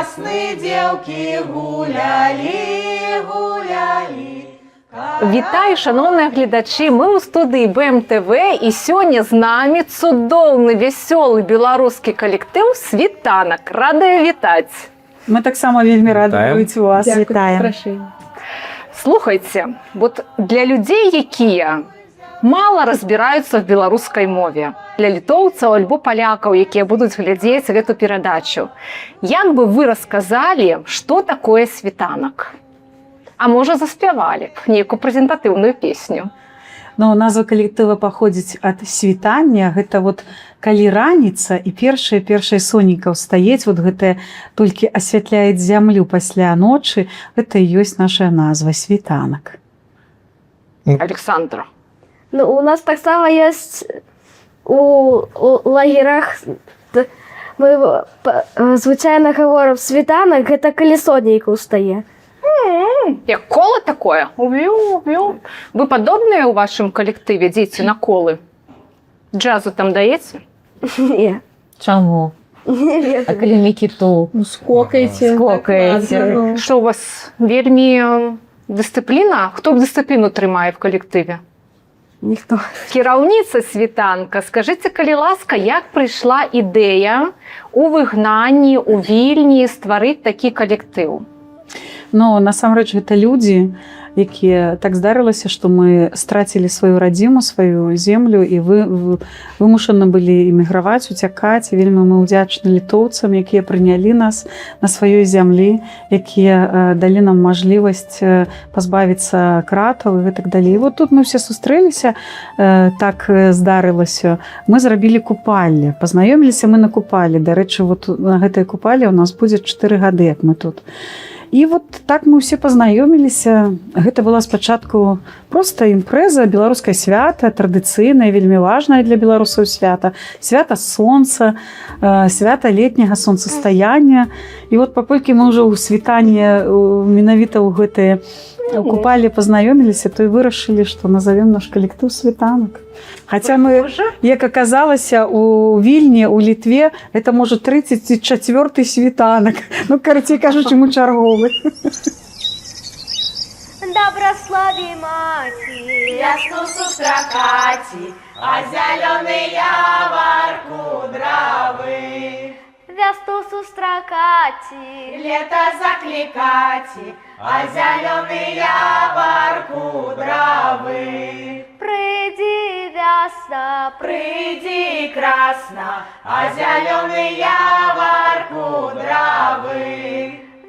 весны девки гуляли, гуляли. Вітаю, шановні глядачі! Ми у студії БМТВ і сьогодні з нами цудовний, веселий білоруський колектив «Світанок». Рада вітати! Ми так само вельми раді бути у вас. Вітаємо. Слухайте, от для людей, які мало розбираються в білоруській мові, для літовців або поляків, які будуть глядіти цю передачу, як би ви розказали, що таке «Світанок»? А може, заспявали б нейку прэзентатыўную песню? Ну, назва калектыва паходзіць ад світання. Гэта вот калі раніца і першае сонейка ўстаець, вот гэта толькі асвятляе зямлю пасля ночы, гэта і ёсць наша назва «Світанак». Александра. Ну, у нас таксама ёсць у лагерах, мы звычайна гаворым «Світанак» — гэта калі сонейка ўстае. Як коло такое? Вы падобныя ў вашым калектыве, дзеці, на колы? Джазу там даеце? Не. Чаму? А калі мікіту? Скокаеце. Што у вас вельмі дысцыпліна? Хто дысцыпліну трымае в калектыве? Ніхто. Кіраўніца «Світанка», скажыце, калі ласка, як прыйшла ідэя у выгнанні, у Вільні стварыць такі калектыў? Ну, насамрэч, гэта людзі, якія так здарылася, што мы страцілі сваю радзіму, сваю землю і вымушаны былі эміграваць, уцякаць. Вельмі мы ўдзячны літоўцам, якія прынялі нас на сваёй зямлі, якія далі нам мажлівасць пазбавіцца кратаў і гэтак далей. Вот тут мы ўсе сустрэліся, так здарылася. Мы зрабілі купальні, пазнаёміліся мы на купалі. Дарэчы, вот на гэтай купалі у нас будзе 4 гады, як мы тут. І вот так мы ўсе пазнаёміліся. Гэта была спачатку проста імпрэза, беларускае свята, традыцыйнае, вельмі важнае для беларусаў свята. Свята сонца, свята летняга сонцастаяння. І вот паколькі мы ўжо ў світанні менавіта ў гэтыя купалі пазнаёміліся, то і вырашылі, што назовем наш калектыў «Світанак». Хаця мы, як аказалася, у Вільні, у Літве, это, можа, 34-й світанак. Ну, карацей кажучы, мы чарговы. Добраславі маці, Ясну сустракаці, а зялёны явар кудравы. вясту сустракаці, Лето закликати, а зялёны явар кудравы. прыйдзі вясна, Прыйди красно, а зялёны явар кудравы.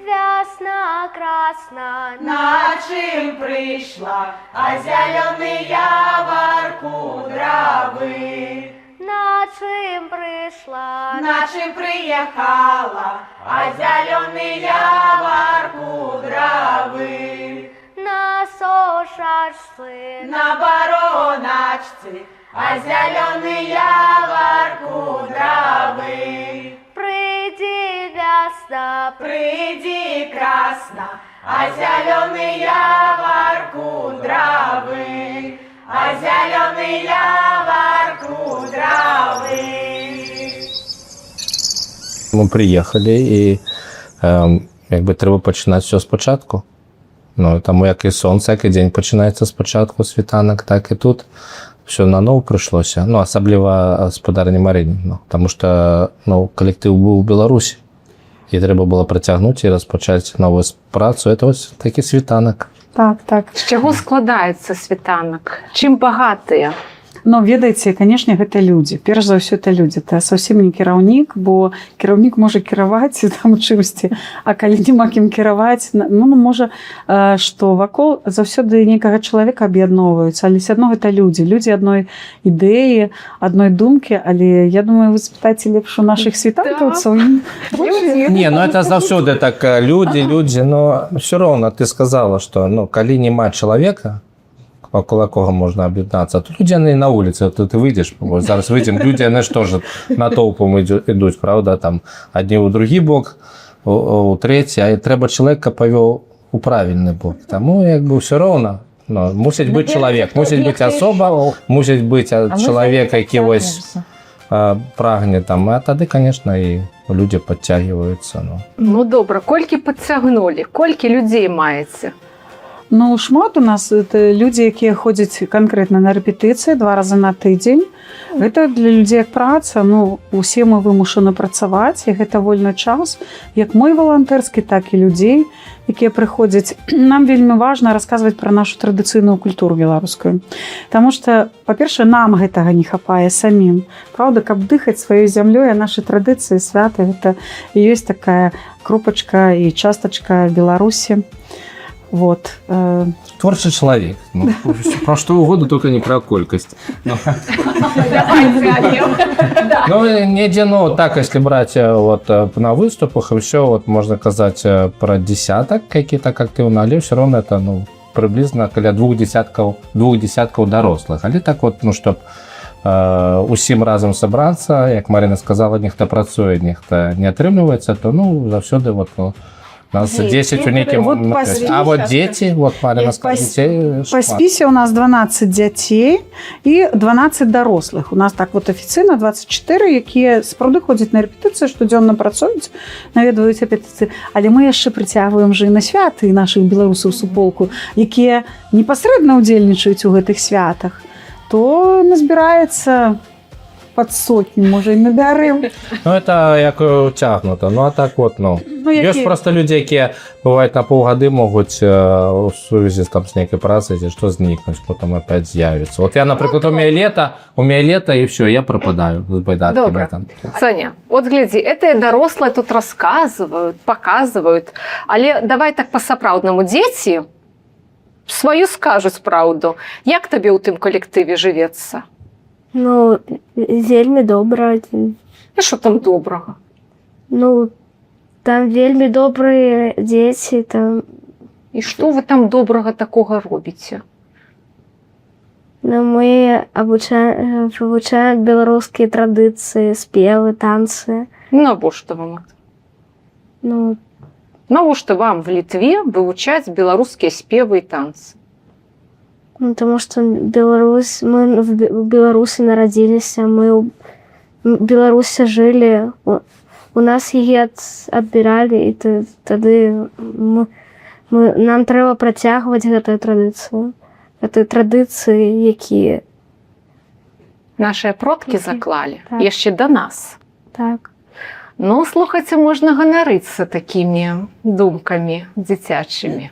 вясна красна, На чым прыйшла, а зялёны явар кудравы. на чым прыйшла, На чым прыехала, а зялёны явар кудравы. на сошачцы, На бароначцы, а зялёны явар кудравы. прыйдзі вясна, Прыйди красно, а зялёны явар кудравы. А зялёны явар кудравы. Мы приехали, і якби треба починати все спочатку. Ну, тому як і сонце, як і день починається спочатку, світанок, так і тут. Все наново прийшлося. Ну, особливо господарні Марині. Ну, тому що колектив був у Білорусі. І треба було притягнути і розпочати нову працю. Це ось такий світанок. Так, так. З чаго складаецца «Світанак»? Чым багатыя? Но, ведаеце, канешне, гэта людзі. Перш за ўсё, это людзі. Это совсем не кіраўнік, бо кіраўнік можа кіраваць там чымсьці, а калі няма кім кіраваць, ну, можа, што вакол заўсёды некага чалавека аб'ядноўваюцца, але все адно гэта людзі. Людзі адной ідэі, адной думкі, але я думаю, вы спытаеце лепш у нашых світанкаўцаў. Не, ну это заўсёды так, люди, но все равно ты сказала, что, калі нема чалавека, около кого можна об'єднатися, то люди не на вулиці, то ти вийдеш, зараз вийдемо, люди не ж теж натовпом йдуть, правда, там, одні у другий бок, у третій, а треба чоловіка повів у правильний бок. Тому, якби, все одно, мусить бути чоловік, мусить бути особа, мусить бути чоловік, який ось прагне там, а тоді, звісно, і люди подтягиваются. Ну. Ну добре, колькі підтягнули, колькі людей маєте? Ну, шмат у нас это люди, якія ходзяць канкрэтна на рэпетыцыі 2 разы на тыдзень. Гэта для людзей як праца, ну, усе мы вымушаны працаваць, і гэта вольны час, як мой валантэрскі, так і людзей, якія прыходзяць. Нам вельмі важна расказваць пра нашу традыцыйную культуру беларускую. Таму што, па-першае, нам гэтага не хапае самім. Праўда, каб дыхаць сваёй зямлёй, а нашы традыцыі, святы, гэта і ёсць такая кропачка і частачка Беларусі. Вот. Творчий человек. Ну, про что угодно, только не про колькость. Ну, не одно так, если брать вот на выступах, еще вот можно сказать про десяток какие-то активные, але все равно это, ну, приблизно около 2 десятков дорослых. Але так вот, ну, чтобы усім разом собраться, як Марина сказала, ніхто працює, ніхто не отримується, то, ну, завсёды вот, ну, у нас 10 уників. Вот а вот дети, вот Марина сказала, детей по списі у нас 12 дзяцей і 12 дорослых. У нас так вот афіцыйна 24, якія сапраўды ходзяць на рэпетыцыі, штодзённа працуюць, наведваюць рэпетыцыі. Але мы яшчэ прыцягваем жа і на святы нашых беларусаў суполку, якія непасрэдна ўдзельнічаюць у гэтых святах. То назбіраецца пад сотню, можа, і набярым. Ну, это як утягнуто. Ну, а так вот, ну. Ёсць просто люди, якія, бывает, на полгады могуць у сувязі там з нейкай працай, ці што знікнуць, потом опять з'явіцца. Вот я, напрыклад, у меня лето, и все, я пропадаю з байдатками. Добре. Саня, от гляди, это дорослые тут рассказывают, показывают, але давай так па-сапраўднаму, дзеці сваю скажуць праўду. Як табе ў тым калектыве жывецца? Ну, вельмі добра. І що там добрага? Ну, там вельмі добрыя дзеці, там... І што вы там добрага такога робіце? Ну, мы вывучаем беларускія традыцыі, спевы, танцы. Навошта вам это? Ну, навошта вам в Літве вывучаць беларускія спевы і танцы? Ну, потому что Беларусь, мы в Беларуси народились, мы в Беларуси жили, у нас ее отбирали, и тогда нам треба протягивать эту традицию. Это традиции, які Наши продки заклали, Так. яшчэ до нас. Так. Ну, слухайте, можна ганарыцца такімі думкамі дзіцячымі.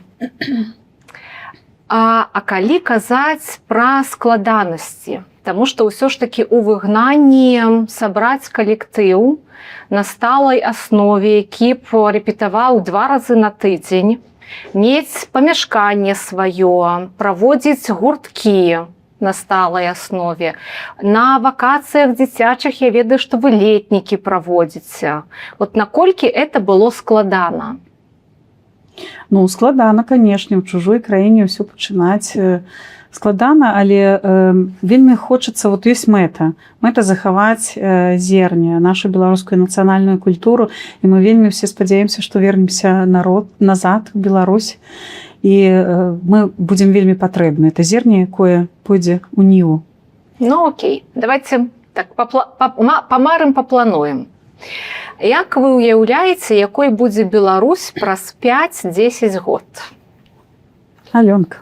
А калі казаць пра складанасці, таму што ўсё ж такі ў выгнанні сабраць калектыў на сталай аснове, які б рэпетаваў 2 разы на тыдзень, мець памяшканне сваё, праводзіць гурткі на сталай аснове. На вакацыях дзіцячых я ведаю, што вы летнікі праводзіце. Вот наколькі это было складана? Ну, складана, канешне, у чужой краіне ўсё пачынаць складана, але вельмі хочацца, вот ёсць мэта захаваць зерне, нашу беларускую нацыянальную культуру, і мы вельмі все спадзяемся, што вернемся назад у Беларусь, і мы будзем вельмі патрэбны. Это зерне, якое пойдзе ў ніву. Ну, окей, давайте так памарым, паплануем. Як вы уяўляеце, якой будзе Беларусь праз 5-10 год? Алёнка.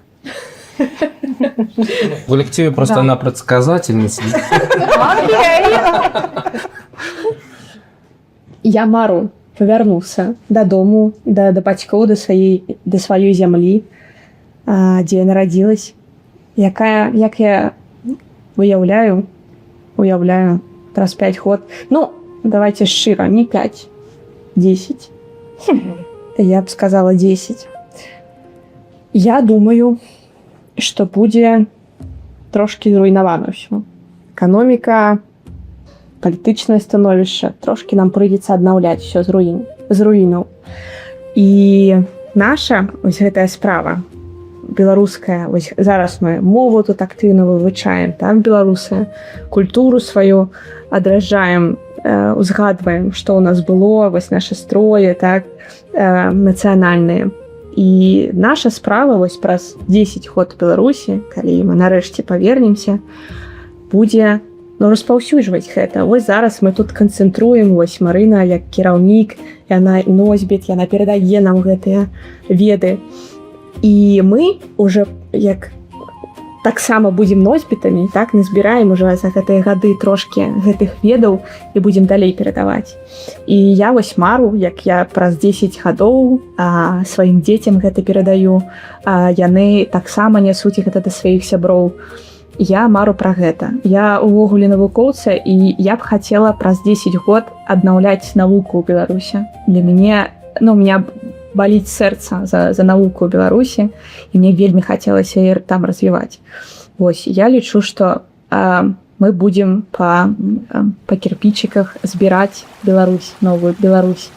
В коллективе просто она предсказательница. Я мару павярнуўся дадому, да бацькоў, да сваёй зямлі, дзе я нарадзілась. Як я уяўляю праз 5 год. Ну, давайте шчыра, не 5, 10. Я б сказала 10. Я думаю, што будзе трошкі зруйнавана ўсё. Эканоміка, палітычнае становішча, трошкі нам прыйдзецца аднаўляць усё з руінаў. І наша вось гэтая справа беларуская, вось зараз мы мову тут актыўна вывучаем, там беларусая, культуру сваю адраджаем, узгадваем, што ў нас было, вось нашы строі, так, нацыянальныя. І наша справа вось праз 10 год Беларусі, калі мы нарэшце павернемся, будзе распаўсюджваць гэта. Вось зараз мы тут канцэнтруем, вось Марына як кіраўнік, яна носьбіт, яна перадае нам гэтыя веды. І мы уже як таксама будзем носьбітамі, так, назбіраем уже за гэтыя гады трошкі гэтых ведаў і будзем далей перадаваць. І я вось мару, як я праз 10 гадоў сваім дзецям гэта перадаю, яны таксама нясуць гэта да сваіх сяброў. Я мару пра гэта. Я увогуле навукоўца, і я б хацела праз 10 год аднаўляць навуку ў Беларусі. Для мяне, у меня баліць сэрца за навуку ў Беларусі, і мне вельмі хацелася яе там развіваць. Вось, я лічу, што мы будзем па кірпічыках збіраць Беларусь, новую Беларусь.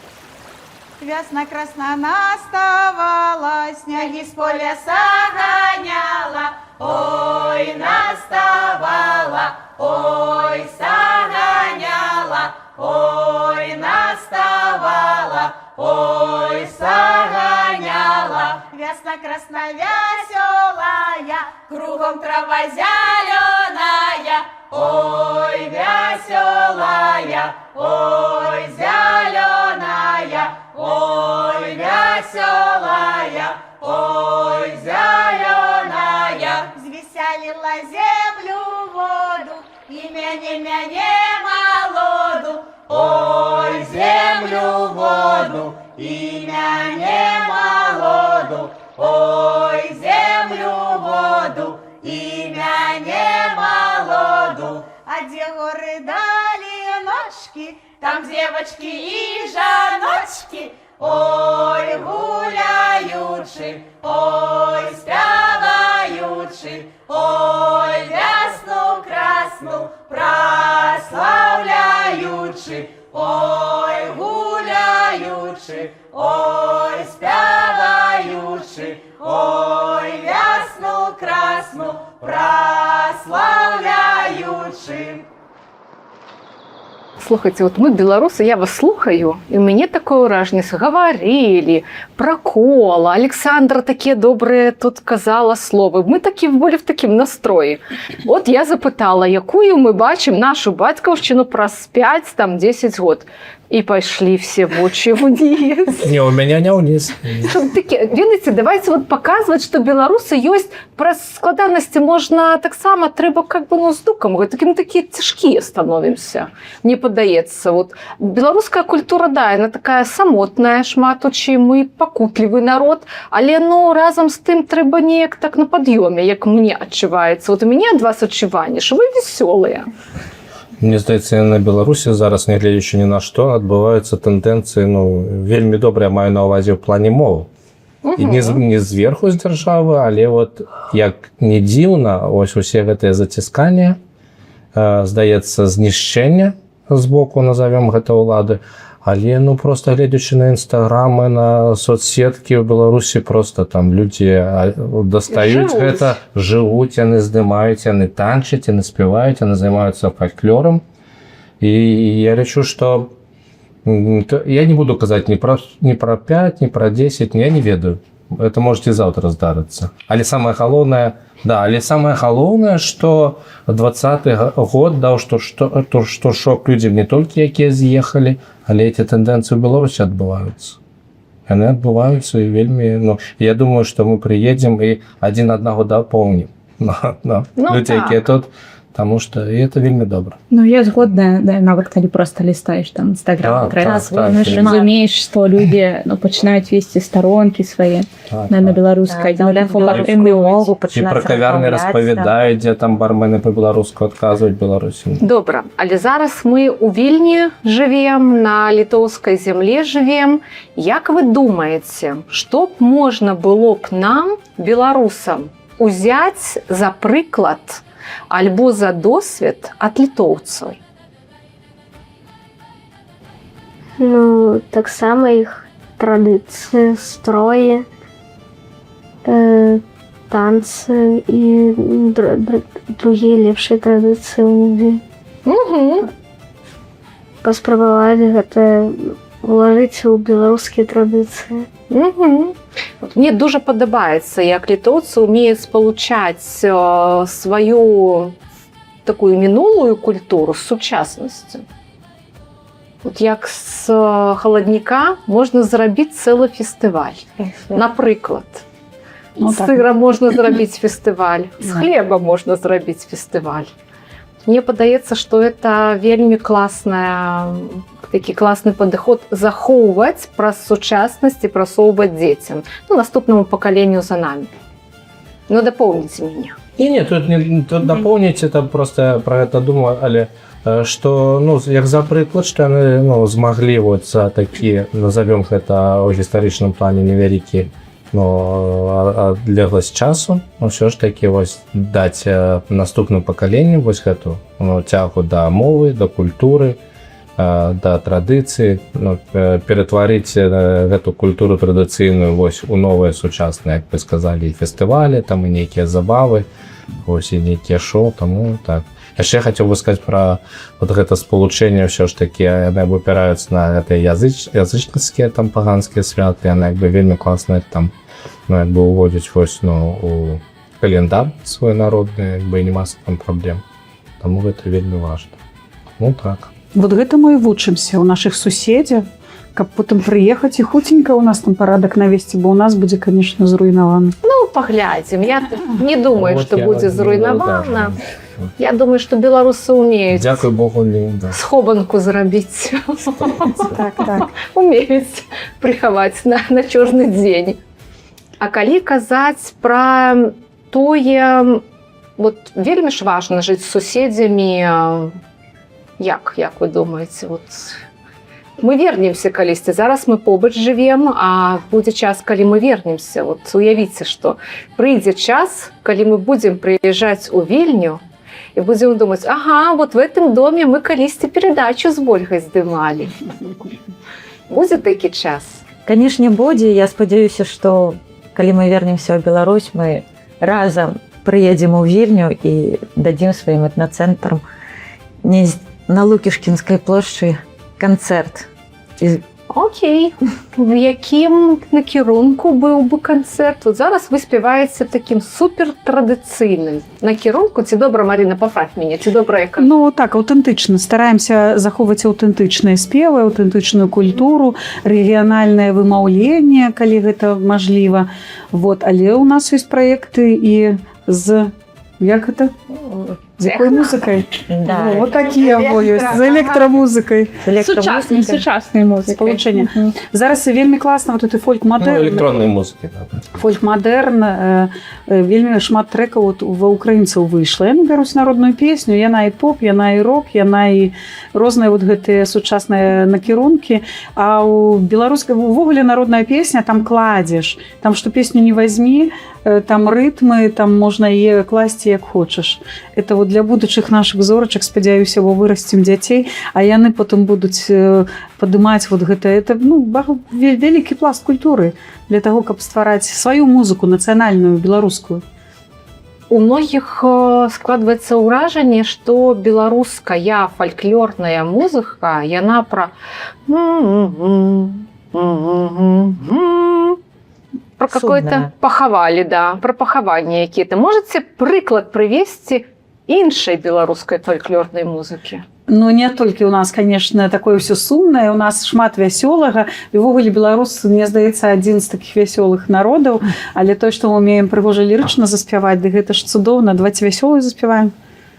Весна красна наставала, снеги с поля согоняла. Ой, наставала, ой, согоняла, ой, наставала, ой, согоняла. Весна красна веселая, кругом трава зеленая. Ой, веселая, ой, зеленая, ой, веселая, ой, зеленая. Звеселила землю воду, мяне молоду. Ой, землю воду, мяне молоду. Ой, землю воду, мяне молоду. А где горы дали ножки, там девочки и жаночки. Ой, гуляючи, ой, спяваючи, ой, весну красну прославляючи. Ой, гуляючи, ой, спяваючи, ой, весну красну прославляючи. Слухайте, вот мы, белорусы, я вас слухаю, и у меня такое ўражанне, говорили, прокола, Александра такие добрые тут казала словы. Мы такі были в таким настрої. От я запитала, якую мы бачим нашу батьківщину праз 5-10 год. И пошли все в очи вниз. Не, у меня не вниз. Видите, давайте вот показывать, что белорусы есть, про складанности можно так само, треба как бы з дуком, таким такие тяжкие становимся, мне подается. Вот белорусская культура, да, она такая самотная, шматучи, мы покутливый народ, але разом з тим треба неяк так на подъеме, як мне отчувається. Вот у меня от вас отчувание, что вы веселые. Мне здаецца, на Беларусі зараз, не глядзячы ні на што, адбываюцца тэндэнцыі, вельмі добрыя, маю на ўвазе ў плане мовы. І не зверху з дзяржавы, але вот як не дзіўна, ось усе гэтыя зацісканні, здаецца, знішчэння з боку, назовём гэта ўлады, але просто глядзячы на інстаграмы, на соцсеткі ў Беларусі, просто там людзі дастаюць гэта, жывуць, яны здымаюць, яны танчаць, яны спяваюць, яны займаюцца фальклорам. І я лічу, што я не буду казаць ні пра 5, ні пра 10, я не ведаю. Это можете завтра здарыцца. Але самае галоўнае, што 20-й год даў, што шок людзям не толькі якія з'ехалі, але эти тэндэнцыі ў Беларусі адбываюцца. Яны адбываюцца і вельмі, я думаю, што мы прыедзем і адзін аднаго дапоўнім. Людзі, якія тут, потому что это вельмі добра. Я згодна, нават калі просто лістаеш там Инстаграм, разумееш, што людзі пачынаюць весці старонкі свае на беларускай, мову, і пра кавярні распавядаюць, дзе там бармены па-беларуску адказваюць беларусі. Добра, але зараз мы ў Вільні жывем, на літоўскай зямлі жывем. Як вы думаеце, што б можна было б нам, беларусам, узяць за прыклад альбо за досвед ад літоўцаў? Таксама іх традыцыі, строі, танцы і другія лепшыя традыцыі ў людзей. Паспрабаваць гэта ўлажыць у беларускія традыцыі. Мне дуже падабаецца, як літоўцы ўмеюць спалучаць сваю такую мінулую культуру з сучаснасцю. От як з халадніка можна зрабіць цэлы фестываль. Напрыклад, Ну, з так. сыра можна зрабіць фестываль, з хлеба можна зрабіць фестываль. Мне падаецца, што это вельмі такі класны падыход захоўваць праз сучаснасць і прасоўваць дзецям, ну, наступнаму пакаленню за намі. Ну, дапоўніце мяне. Тут дополнить это просто про это думаю, але что, ну, як за прыклад, што яны, ну, змаглі вот за такі, назовём гэта ў гістарычным плане невялікі, ну, адлегласць часу, ну, ўсё ж такі вось даць наступным пакаленням вось гэту, ну, цягу да мовы, да культуры, да традыцыі, ну, ператварыць гэту культуру традыцыйную вось у новыя сучасныя, як вы сказалі, і фестывалі, там і нейкія забавы, вось і нейкія шоу, таму так. Яшчэ я хацеў бы сказаць пра вот гэта спалучэнне, ўсё ж такі яны выбіраюцца на гэтыя язычніцкія там паганскія святы, яны як бы вельмі класна там, ну, як бы уводзяць вось, ну, у календар свой народны, як бы і нема там праблем. Таму гэта вельмі важна. Ну так. Вот гэта мы і вучымся ў нашых суседзяў, каб потым прыехаць і хуценька ў нас там парадак навесці, бо ў нас будзе, конечно, зруйнаваны. Ну, паглядзім. Я не думаю, Вот што я будзе вот зруйнавана. даже. Я думаю, што беларусы ўмеюць Дзякуй Богу, не, да. схованку зрабіць. Так, так. Умеюць прыхаваць на чорны дзень. А калі казаць пра тое, вот вельмі ж важна жыць з суседзямі, як вы думаеце, вот мы вернемся калісьці, зараз мы побач жывем, а будзе час, калі мы вернемся. Вот уявіце, што прыйдзе час, калі мы будзем прыязджаць у Вільню і будзем думаць, ага, вот в этом доме мы калісьці перадачу з Вольгай здымалі. Будзе такі час? Канешне, будзе. Я спадзяюся, што калі мы вернемся ў Беларусь, мы разам прыедзем у Вільню і дадзім сваім этнацэнтрам на Лукішкінскай плошчы канцэрт. Окей. В якім накірунку быў бы канцэрт? Вот зараз вы спяваеце такім супертрадыцыйным накірунку. Ці добра, Марина, паправь мяне, ці добра яка? Ну, так, аўтэнтычна. Стараемся захоўваць аўтэнтычныя спевы, аўтэнтычную культуру, рэгіянальнае вымаўленне, калі гэта мажліва. Вот. Але ў нас ёсць праекты і з... Як гэта? З якой музыкай? Да. Вот такія ёсць. З электрамузыкай. Сучаснай музыкай. Спалучэнне. Зараз вельмі класна вот гэты Ну, фольк-мадэрн. электроннай музыкі. Да. Фольк-мадэрн, вельмі шмат трэкаў вот ва ўкраінцаў выйшла. Яны бяруць народную песню, яна і поп, яна і рок, яна і розныя вот гэтыя сучасныя накірункі. А ў беларускай увогуле народная песня, там кладзеш. Там што песню не вазьмі, там рытмы, там можна яе класці як хочаш. Это вот для будучых наших зорачак, спадзяюся, бо вырасцім дзяцей, а яны потым будуць падымаць вот гэта. Это, ну, вялікі пласт культуры для таго, каб ствараць сваю музыку нацыянальную, беларускую. У многіх складваецца ўражанне, што беларуская фальклорная музыка, яна пра какое-то пахавалі, да, пра пахаванне якія-то. Можаце прыклад прывесці іншай беларускай фальклорнай музыкі? Ну, не толькі ў нас, конечно, такое ўсё сумнае, у нас шмат вясёлага, і ўвогуле беларусы, мне здаецца, адзін з такіх вясёлых народаў, але той, што мы умеем прыгожа лірычна заспяваць, дык гэта ж цудоўна, давайте вясёлую заспяваем.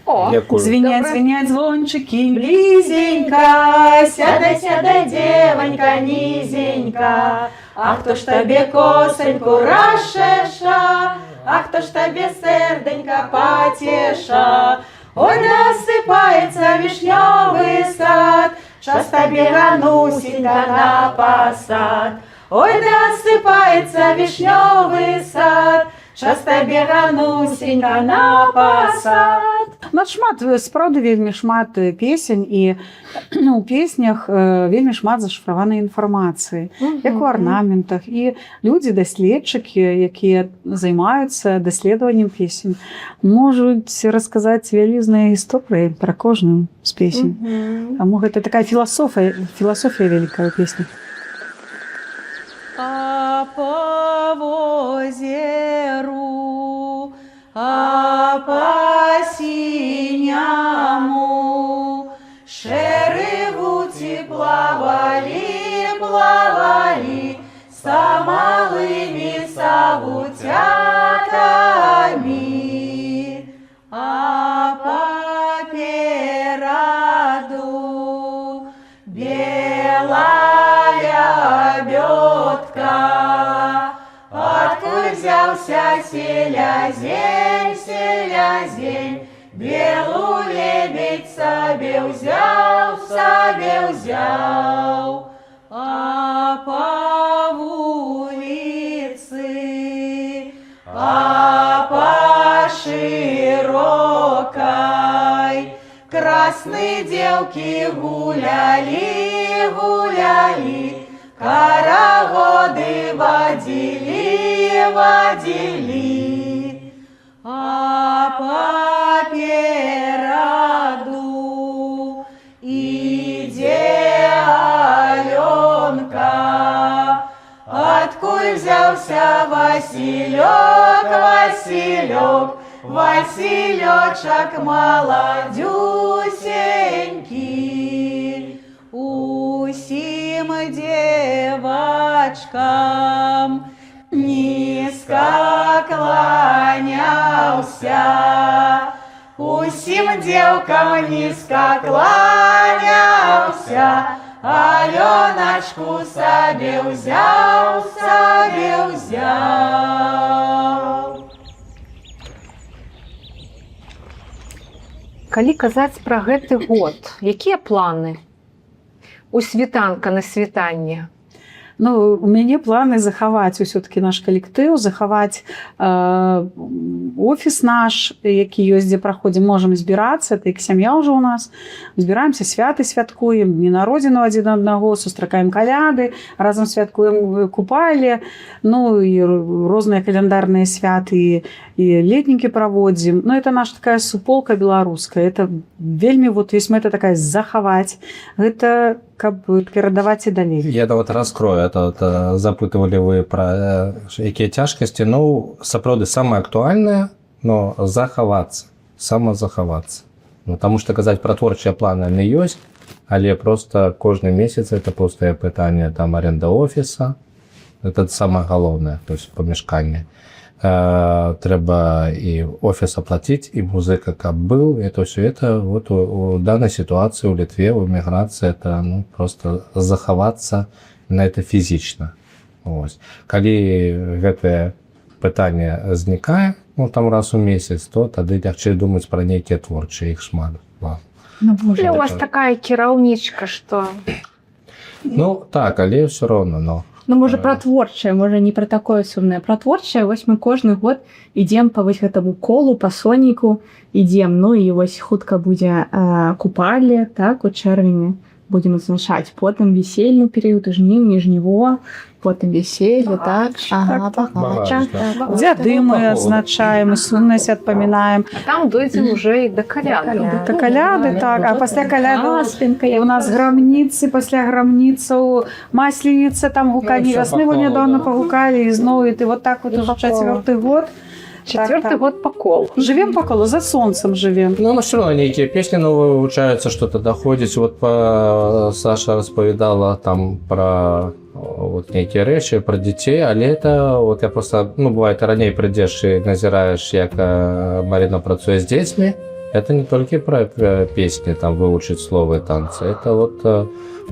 О, Звенять, звенять звончики, близенько, Сядай, сядай, девонька, низенько, а хто ж табе косоньку расчеша, а хто ж табе серденька потеша. Ой, насыпается вишневый сад, час табе ганусенька на посад. Ой, насыпается вишневый сад, час табе ганусенька на посад. У нас шмат, справді, вельмі шмат песень, і у песнях вельмі шмат зашифраванай інфармацыі, як у арнаментах. І людзі, даследчыкі, якія займаюцца даследаваннем песень, можуць расказаць вялізныя гісторыі пра кожную з песень. Таму гэта такая філасофія вялікая песня. А по озеру, а по синяму, шерегуті плавали, са малими савутятами, а попереду белая лебедка. Откуда взялся селязень, белую лебедь себе взял, а по улице, а по широкой красные девки гуляли, карагоды водили, а попереду иде Аленка. Откуда взялся Василечек молодюсенький, усим девочкам низко кланялся, усим девкам низко кланялся, Аленочку себе взял. Калі казаць пра гэты год, якія планы? У світанка на світанне. Ну, у мяне планы захаваць усё-таки наш калектыў, захаваць офіс наш, які ёсць, дзе праходзім, можам збірацца, это як сям'я ўжо ў нас. Збіраемся, святы святкуем, дні народзінаў адзін аднаго, сустракаем каляды, разам святкуем купалі, ну і розныя календарныя святы і летнікі праводзім. Ну, это наша такая суполка беларуская. Это вельмі вот ёсць мэта такая захаваць. Гэта каб перадаваць і далей. Я вот раскрою. Это вот, запытывали вы про якія цяжкасці. Ну, сапраўды, самае актуальнае, но захавацца, самазахавацца. Ну, таму што казаць пра творчыя планы не ёсць, але просто кожны месяц это пустае пытанне, там аренда офіса, это самае галоўнае, то есть памяшканне. Трэба і офіс аплаціць, і музыка каб быў, это ўсё это вот у данной ситуации у Літве, у эміграцыі, это ну, просто захавацца на это фізічна. Ось. Калі гэтае пытанне знікае, ну там раз у месяц, то тады лягчэй думаць пра нейкія творчыя, іх шмат. Ну, у вас такая кіраўнічка, што... Ну так, але ўсё роўна, но... Ну, можа, пра творчае, можа, не пра такое сумнае. Пра творчае, вось мы кожны год ідзем па вось гэтаму колу, па соніку ідзем. Ну, і вось хутка будзе купалі, так, у чэрвені будзем адзначаць. Потым весельны перыяд, у жніўні, жніво, потым веселье, так. Ага, багач. Дзяды мы адзначаем, і сумнае свят памінаем. Там дойдзем уже і да каляды. Да каляды, так. А пасля каляды у нас грамніцы, пасля грамніцаў, масленіца, там гуканні вясны, вот нядаўна пагукалі, і зноў, і ты вот так вот уже 4-й год. Четвертый год по колу. Живем по колу, за солнцем живем. Ну, все равно некие песни новые вывучаются, что-то доходит. Вот Саша распавядала там про вот некие речи, про детей, а это вот я просто, ну, бывает, ранее придешь и назираешь, как Марина працуе с детьми. Это не только про песни, там, выучить слова и танцы. Это вот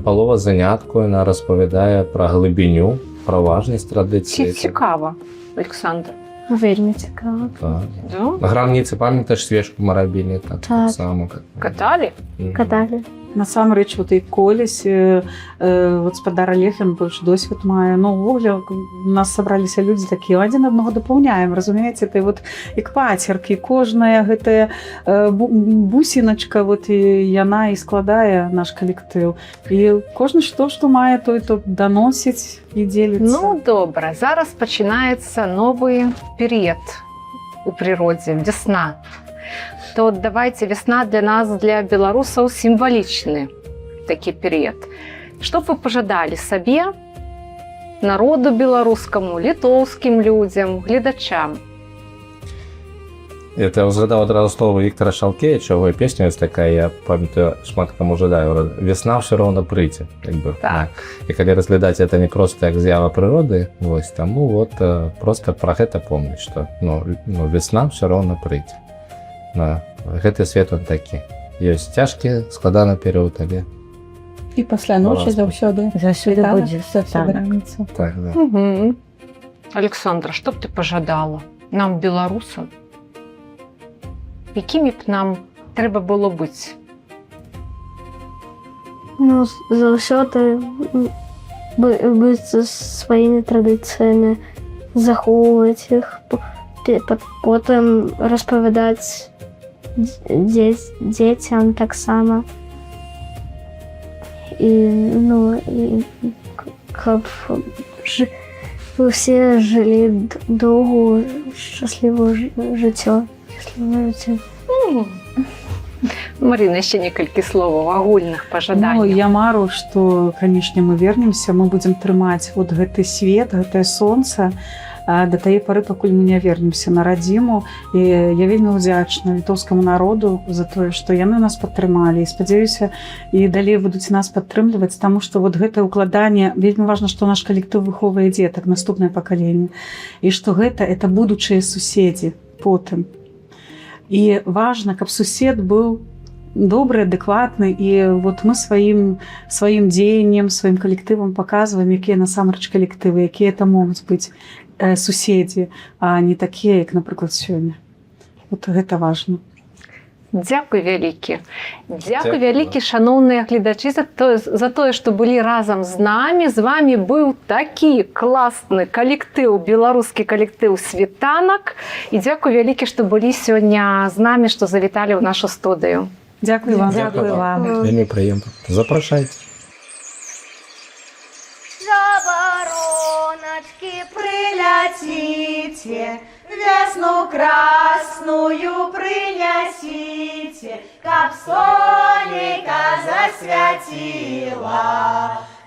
полова занятку, она распавядае про глыбіню, про важность традиции. Цікаво, Александр. Вельмі цікаво. Так. Да? На грамніцы памятаеш свечку мы рабілі так само. Катали? Каталі. Насамрэч, вот і колесь, вот спадар Олег, ён больш досвед мае. Ну, увогуле, у нас сабраліся людзі такія, адзін аднаго дапаўняем, разумееце, это вот як пацеркі, кожная гэтая бусіначка, вот і яна і складае наш калектыў. І кожны што мае, той то даносіць і дзеліцца. Ну, добра. Зараз пачынаецца новы перыяд у прыродзе, весна. То давайте, весна для нас, для беларусаў, сімвалічны такі перыяд. Што б вы пажадалі сабе, народу беларускаму, літоўскім людзям, гледачам? Это згадав одразу слово Віктора Шалкевича, його пісня є така, я пам'ятаю, шмат кому жадаю, «Весна все равно прийти». Якби, Так. І коли розглядати це не просто як з'ява природи, ось, тому от, просто про це пам'ятати, що весна все равно прийти. Гэты свет он такі. Ёсць цяжкі, складаны перыяд, але І пасля ночі заўсёды Заўсёды світанак, будзе заўсёды світанак. раніца. так, да. Угу. Александра, что б ты пожадала нам, белорусам? Якими б нам треба було бути? Ну, заўсёды быць са сваімі традыцыямі, захоўваць іх, потым распавядаць дзецям таксама. І, ну, і каб усе жылі доўгую, шчаслівае жыццё. Марина, ще некалькі словаў агульных Ну, пажаданняў. я мару, што, канешне, мы вернемся, мы будзем трымаць вот гэты свет, гэтае сонца да тае пары, пакуль мы не вернемся на радзіму. І я вельмі ўдзячна літоўскаму народу за тое, што яны нас падтрымалі. І спадзяюся, і далей будуць нас падтрымліваць, таму што вот гэтае ўкладанне, вельмі важна, што наш калектыў выхоўвае дзетак, наступнае пакаленне. І што гэта будучыя суседзі потым. І важна, каб сусед быў добры, адэкватны, і вот мы сваім дзеяннем, сваім калектывам паказваем, якія насамрэч калектывы, якія это могуць быць суседзі, а не такія, як, напрыклад, сёння. Вот гэта важна. Дзякуй вялікі. Дзякуй Дзякуй. вялікі, шаноўныя гледачы, за тое, што былі разам з намі. З вамі быў такі класны калектыў, беларускі калектыў «Світанак». І дзякуй вялікі, што былі сёння з намі, што завіталі ў нашу студыю. Дзякуй вам. Дзякуй вам. Вельмі прыемна. Запрашайце. Жавороночки, приляціте, весну красную принесите, каб сонейка засвятила,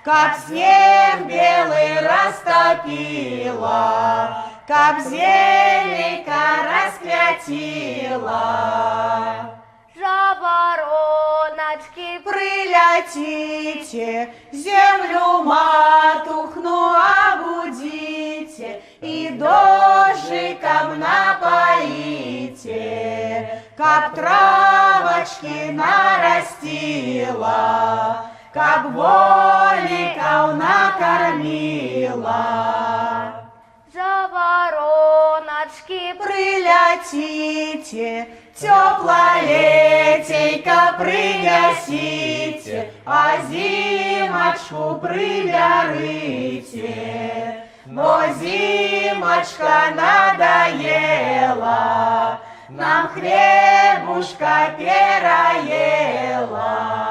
каб снег белый растопила, каб зеленька расквятила. Жавороночки, прилетите, землю матухну обудите и дождиком напоите, каб травочки нарастила, каб воликов накормила. Жавороночки, прилетите, теплолетейка принесите, а зимочку приберите, но зимочка надоела, нам хлебушка переела.